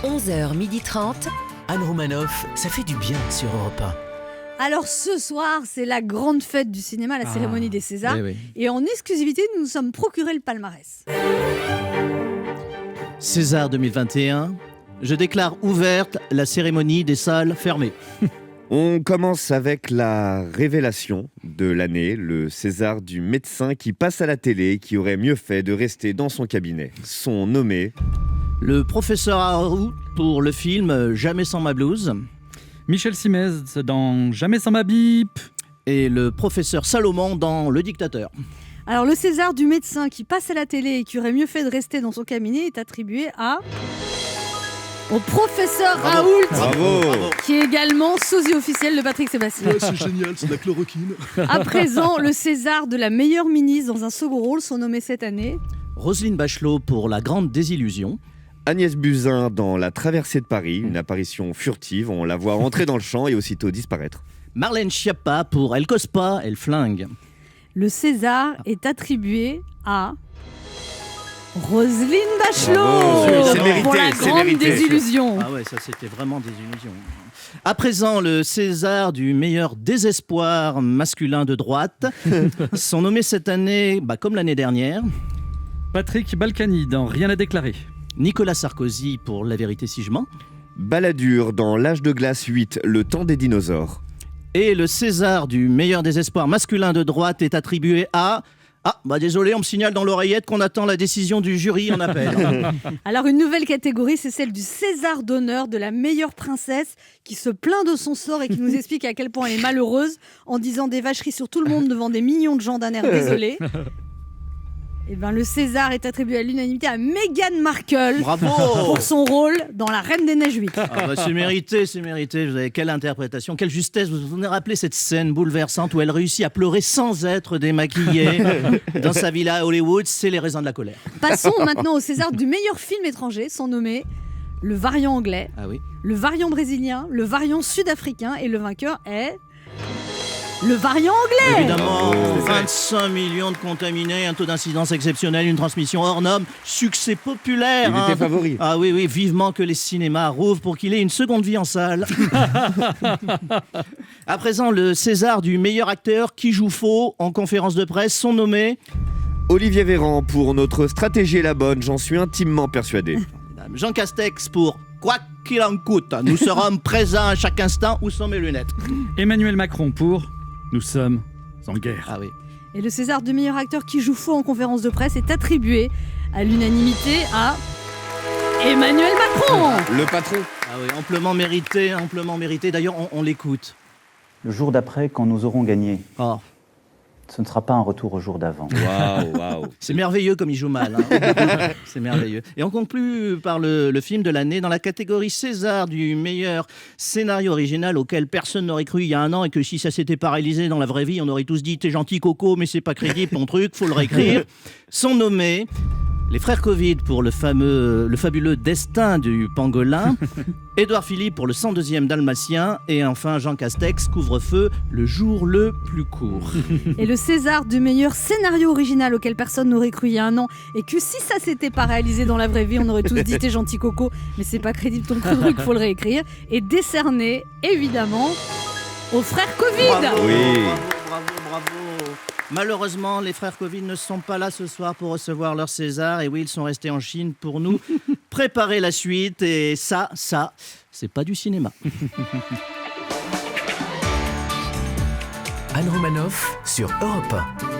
11h30. Anne Romanoff, ça fait du bien sur Europe 1. Alors ce soir, c'est la grande fête du cinéma, la cérémonie des Césars. Oui. Et en exclusivité, nous nous sommes procuré le palmarès. César 2021, je déclare ouverte la cérémonie des salles fermées. On commence avec la révélation de l'année, le César du médecin qui passe à la télé, qui aurait mieux fait de rester dans son cabinet. Sont nommés Le professeur Harout pour le film Jamais sans ma blouse. Michel Simès dans Jamais sans ma bip. Et le professeur Salomon dans Le Dictateur. Alors le César du médecin qui passe à la télé et qui aurait mieux fait de rester dans son cabinet est attribué au professeur Raoult, Bravo. qui est également sosie officiel de Patrick Sébastien. C'est génial, c'est de la chloroquine. À présent, le César de la meilleure ministre dans un second rôle sont nommés cette année. Roselyne Bachelot pour La Grande Désillusion. Agnès Buzyn dans La Traversée de Paris, une apparition furtive, on la voit rentrer dans le champ et aussitôt disparaître. Marlène Schiappa pour Elle cause pas, elle flingue. Le César est attribué à Roselyne Bachelot Bravo. C'est mérité, pour La c'est Grande mérité. Désillusion. Ah ouais, ça c'était vraiment des illusions. À présent, le César du meilleur désespoir masculin de droite sont nommés cette année, comme l'année dernière. Patrick Balkany dans Rien à déclarer. Nicolas Sarkozy pour La vérité si je mens. Balladur dans L'âge de glace 8, Le temps des dinosaures. Et le César du meilleur désespoir masculin de droite est attribué à... désolé, on me signale dans l'oreillette qu'on attend la décision du jury en appel. Alors une nouvelle catégorie, c'est celle du César d'honneur de la meilleure princesse qui se plaint de son sort et qui nous explique à quel point elle est malheureuse en disant des vacheries sur tout le monde devant des millions de gens d'un air désolé. Et le César est attribué à l'unanimité à Meghan Markle Bravo. pour son rôle dans La Reine des Neiges 8. C'est mérité, c'est mérité. Vous avez quelle interprétation, quelle justesse. Vous vous rappelez cette scène bouleversante où elle réussit à pleurer sans être démaquillée dans sa villa à Hollywood. C'est Les raisins de la colère. Passons maintenant au César du meilleur film étranger, sont nommés le variant anglais, Ah oui. le variant brésilien, le variant sud-africain et le vainqueur est le variant anglais. Évidemment, 25 millions de contaminés, un taux d'incidence exceptionnel, une transmission hors norme, succès populaire. Il était favori. Ah oui, vivement que les cinémas rouvrent pour qu'il ait une seconde vie en salle. À présent, le César du meilleur acteur qui joue faux en conférence de presse sont nommés Olivier Véran pour Notre stratégie est la bonne, j'en suis intimement persuadé. Jean Castex pour Quoi qu'il en coûte. Nous serons présents à chaque instant. Où sont mes lunettes? Emmanuel Macron pour Nous sommes en guerre. Ah oui. Et le César du meilleur acteur qui joue faux en conférence de presse est attribué à l'unanimité à Emmanuel Macron. Le patron. Ah oui, amplement mérité, amplement mérité. D'ailleurs, on l'écoute. Le jour d'après, quand nous aurons gagné, Oh, ce ne sera pas un retour au jour d'avant. Waouh. c'est merveilleux comme il joue mal. Hein. C'est merveilleux. Et on conclut par le film de l'année dans la catégorie César du meilleur scénario original auquel personne n'aurait cru il y a un an et que si ça s'était paralysé dans la vraie vie, on aurait tous dit t'es gentil Coco, mais c'est pas crédible ton truc, faut le réécrire. Sont nommés les frères Covid pour le fabuleux destin du pangolin, Édouard Philippe pour le 102e dalmatien et enfin Jean Castex, couvre-feu, le jour le plus court. Et le César du meilleur scénario original auquel personne n'aurait cru il y a un an et que si ça s'était pas réalisé dans la vraie vie, on aurait tous dit t'es gentil Coco, mais c'est pas crédible ton truc, faut le réécrire. Et décerné évidemment aux frères Covid. Bravo, Oui. bravo. Malheureusement, les frères Covid ne sont pas là ce soir pour recevoir leur César. Et oui, ils sont restés en Chine pour nous préparer la suite. Et ça, c'est pas du cinéma. Anne Romanoff sur Europe 1.